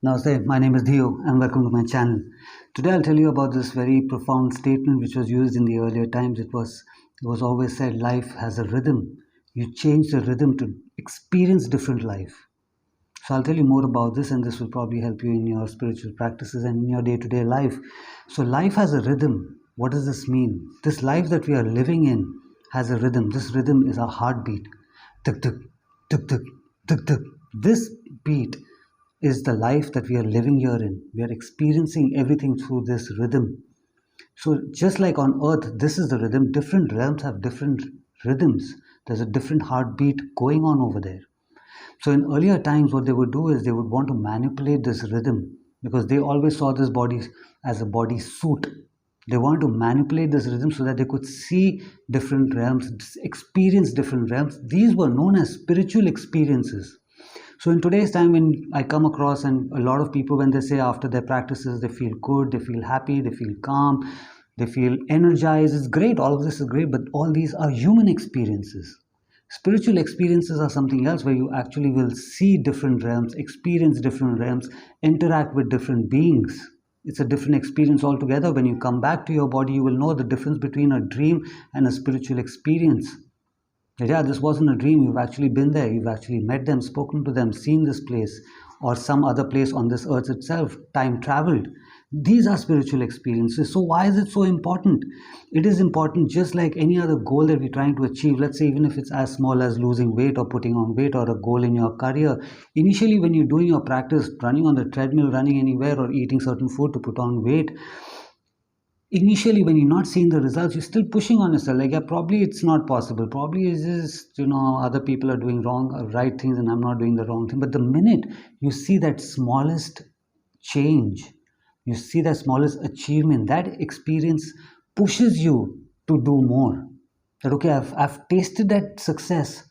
Namaste, my name is Dhieyo and welcome to my channel. Today I'll tell you about this very profound statement which was used in the earlier times. It was always said life has a rhythm. You change the rhythm to experience different life. So I'll tell you more about this, and this will probably help you in your spiritual practices and in your day-to-day life. So life has a rhythm. What does this mean? This life that we are living in has a rhythm. This rhythm is our heartbeat. Tuk tuk, tuk tuk, tuk tuk. This beat is the life that we are living here in. We are experiencing everything through this rhythm. So just like on earth, this is the rhythm. Different realms have different rhythms. There's a different heartbeat going on over there. So in earlier times, what they would do is they would want to manipulate this rhythm because they always saw this body as a body suit. They wanted to manipulate this rhythm so that they could see different realms, experience different realms. These were known as spiritual experiences. So in today's time, when I come across, and a lot of people, when they say after their practices, they feel good, they feel happy, they feel calm, they feel energized, it's great, all of this is great, but all these are human experiences. Spiritual experiences are something else where you actually will see different realms, experience different realms, interact with different beings. It's a different experience altogether. When you come back to your body, you will know the difference between a dream and a spiritual experience. Yeah, this wasn't a dream. You've actually been there. You've actually met them, spoken to them, seen this place or some other place on this earth itself, time traveled. These are spiritual experiences. So why is it so important? It is important just like any other goal that we're trying to achieve. Let's say even if it's as small as losing weight or putting on weight or a goal in your career. Initially, when you're doing your practice, running on the treadmill, running anywhere or eating certain food to put on weight, initially when you're not seeing the results, you're still pushing on yourself like, yeah, probably it's not possible, probably it's just, other people are doing wrong right things and I'm not doing the wrong thing. But the minute you see that smallest change, you see that smallest achievement, that experience pushes you to do more. That okay, I've tasted that success,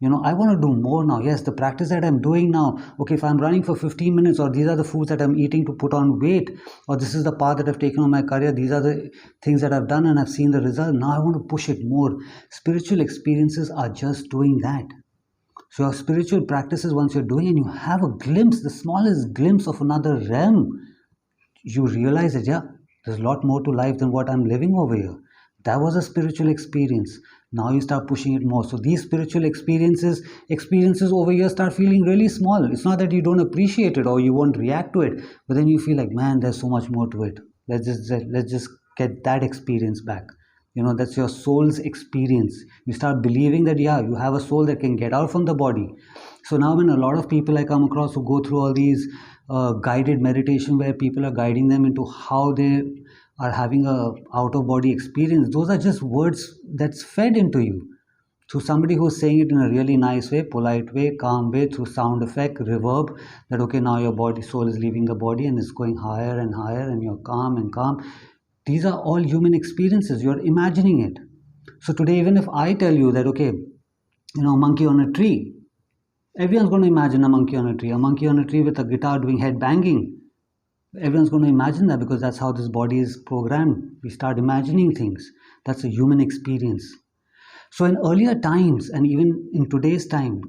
I want to do more now. Yes, the practice that I'm doing now, okay, if I'm running for 15 minutes, or these are the foods that I'm eating to put on weight, or this is the path that I've taken on my career, these are the things that I've done and I've seen the result, now I want to push it more. Spiritual experiences are just doing that. So your spiritual practices, once you're doing and you have a glimpse, the smallest glimpse of another realm, you realize that, yeah, there's a lot more to life than what I'm living over here. That was a spiritual experience. Now you start pushing it more. So these spiritual experiences over here start feeling really small. It's not that you don't appreciate it or you won't react to it, but then you feel like, man, there's so much more to it. Let's just get that experience back. That's your soul's experience. You start believing that, yeah, you have a soul that can get out from the body. So now when a lot of people I come across who go through all these guided meditation where people are guiding them into how they are having a out of body experience, those are just words that's fed into you through somebody who's saying it in a really nice way, polite way, calm way, through sound effect, reverb, that okay, now your body soul is leaving the body and is going higher and higher and you're calm and calm. These are all human experiences. You're imagining it. So today, even if I tell you that okay, monkey on a tree, everyone's going to imagine a monkey on a tree with a guitar doing head banging. Everyone's going to imagine that because that's how this body is programmed. We start imagining things. That's a human experience. So in earlier times and even in today's time,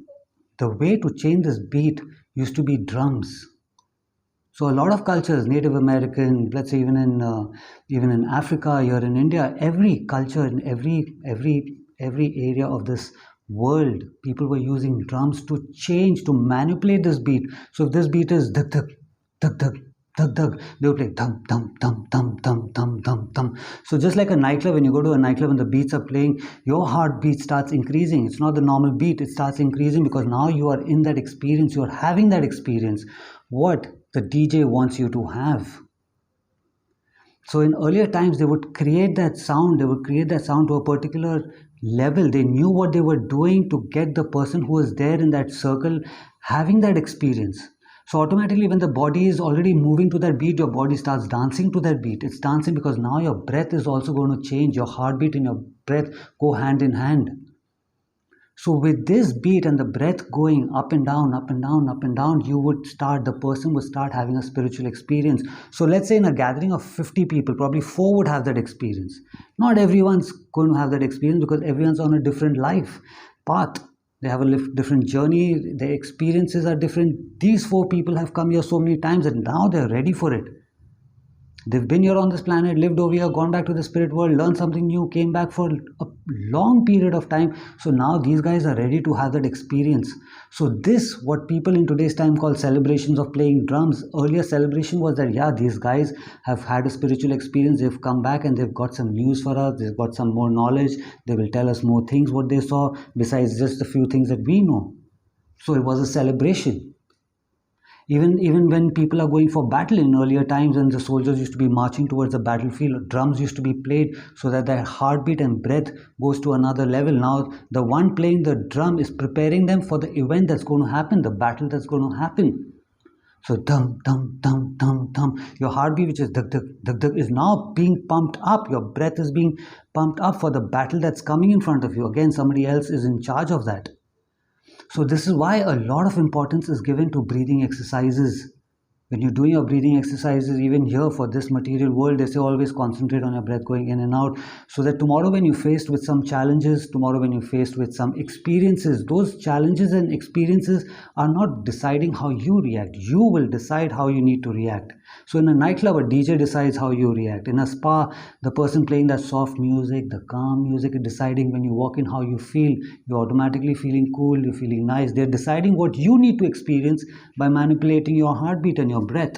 the way to change this beat used to be drums. So a lot of cultures, Native American, let's say even in Africa, here in India, every culture in every area of this world, people were using drums to change, to manipulate this beat. So if this beat is dhak dhak dhak dhak dhak dhak, they would play thum thum thum thum thum thum thum thum. So just like a nightclub, when you go to a nightclub and the beats are playing, your heartbeat starts increasing. It's not the normal beat, it starts increasing because now you are in that experience, you are having that experience. What the DJ wants you to have. So in earlier times, they would create that sound to a particular level. They knew what they were doing to get the person who was there in that circle having that experience. So automatically when the body is already moving to that beat, your body starts dancing to that beat. It's dancing because now your breath is also going to change. Your heartbeat and your breath go hand in hand. So with this beat and the breath going up and down, up and down, up and down, the person would start having a spiritual experience. So let's say in a gathering of 50 people, probably 4 would have that experience. Not everyone's going to have that experience because everyone's on a different life path. They have a different journey. Their experiences are different. These 4 people have come here so many times and now they're ready for it. They've been here on this planet, lived over here, gone back to the spirit world, learned something new, came back for a long period of time. So now these guys are ready to have that experience. So this, what people in today's time call celebrations of playing drums, earlier celebration was that, yeah, these guys have had a spiritual experience, they've come back and they've got some news for us, they've got some more knowledge, they will tell us more things what they saw, besides just a few things that we know. So it was a celebration. Even when people are going for battle in earlier times, and the soldiers used to be marching towards the battlefield, drums used to be played so that their heartbeat and breath goes to another level. Now the one playing the drum is preparing them for the event that's going to happen, the battle that's going to happen. So dum dum dum dum dum, your heartbeat, which is duk duk duk duk, is now being pumped up. Your breath is being pumped up for the battle that's coming in front of you. Again, somebody else is in charge of that. So this is why a lot of importance is given to breathing exercises. When you're doing your breathing exercises, even here for this material world, they say always concentrate on your breath going in and out, so that tomorrow when you're faced with some challenges, tomorrow when you're faced with some experiences, those challenges and experiences are not deciding how you react. You will decide how you need to react. So in a nightclub, a DJ decides how you react. In a spa, the person playing that soft music, the calm music, is deciding when you walk in how you feel. You're automatically feeling cool, you're feeling nice. They're deciding what you need to experience by manipulating your heartbeat and your breath.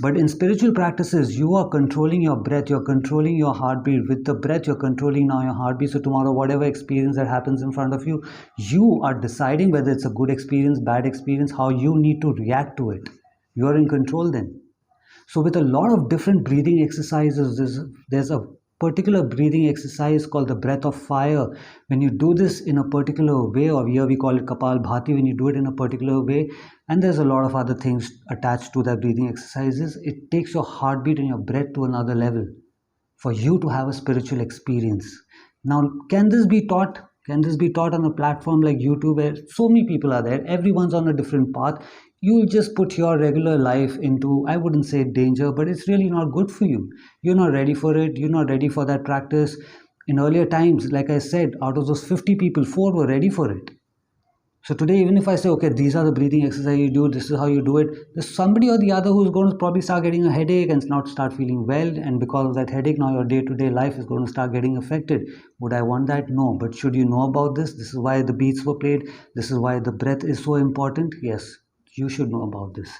But in spiritual practices, you are controlling your breath, you're controlling your heartbeat. With the breath, you're controlling now your heartbeat. So tomorrow, whatever experience that happens in front of you, you are deciding whether it's a good experience, bad experience, how you need to react to it. You're in control then. So with a lot of different breathing exercises, there's a particular breathing exercise called the breath of fire. When you do this in a particular way, or here we call it Kapal Bhati, when you do it in a particular way, and there's a lot of other things attached to that breathing exercises, it takes your heartbeat and your breath to another level for you to have a spiritual experience. Now, can this be taught? Can this be taught on a platform like YouTube, where so many people are there, everyone's on a different path? You'll just put your regular life into, I wouldn't say danger, but it's really not good for you. You're not ready for it. You're not ready for that practice. In earlier times, like I said, out of those 50 people, 4 were ready for it. So today, even if I say, okay, these are the breathing exercises you do, this is how you do it, there's somebody or the other who's going to probably start getting a headache and not start feeling well. And because of that headache, now your day-to-day life is going to start getting affected. Would I want that? No. But should you know about this? This is why the beats were played. This is why the breath is so important. Yes, you should know about this.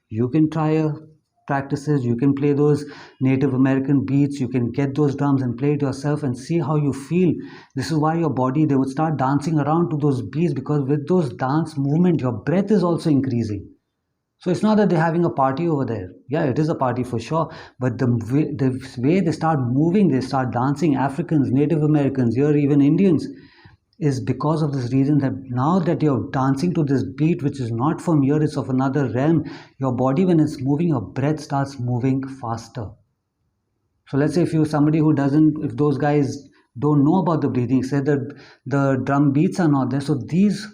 You can try a practices, you can play those Native American beats, you can get those drums and play it yourself and see how you feel. This is why your body, they would start dancing around to those beats, because with those dance movement, your breath is also increasing. So it's not that they're having a party over there. Yeah, it is a party for sure, but the way they start moving, they start dancing, Africans, Native Americans, here even Indians, is because of this reason, that now that you're dancing to this beat, which is not from here, it's of another realm, your body, when it's moving, your breath starts moving faster. So let's say if you're somebody who doesn't, if those guys don't know about the breathing, say that the drum beats are not there, so these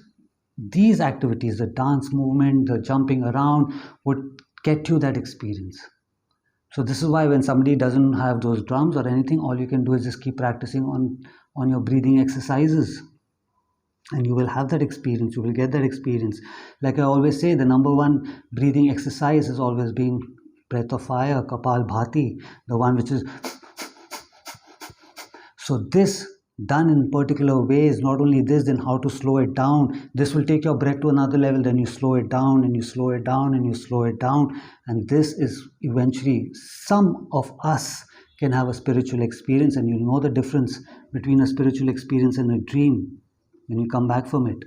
activities, the dance movement, the jumping around, would get you that experience. So this is why when somebody doesn't have those drums or anything, all you can do is just keep practicing on your breathing exercises, and you will have that experience, you will get that experience. Like I always say, the number one breathing exercise has always been breath of fire, Kapal Bhati, the one which is. So this done in particular ways, not only this, then how to slow it down. This will take your breath to another level, then you slow it down and you slow it down and you slow it down, and this is eventually, some of us can have a spiritual experience, and you'll know the difference between a spiritual experience and a dream when you come back from it.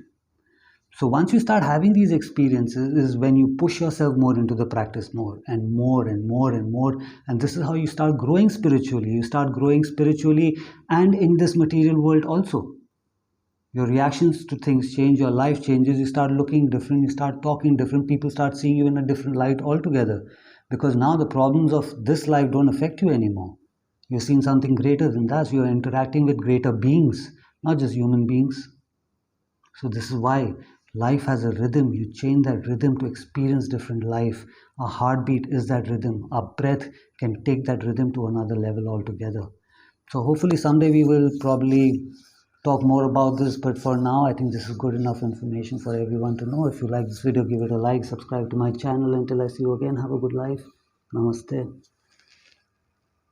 So once you start having these experiences is when you push yourself more into the practice, more and more and more and more, and this is how you start growing spiritually. You start growing spiritually and in this material world also. Your reactions to things change, your life changes, you start looking different, you start talking different, people start seeing you in a different light altogether, because now the problems of this life don't affect you anymore. You're seeing something greater than that. You're interacting with greater beings, not just human beings. So this is why life has a rhythm. You change that rhythm to experience different life. Our heartbeat is that rhythm. Our breath can take that rhythm to another level altogether. So hopefully someday we will probably talk more about this, but for now I think this is good enough information for everyone to know. If you like this video, give it a like, subscribe to my channel. Until I see you again, have a good life. Namaste.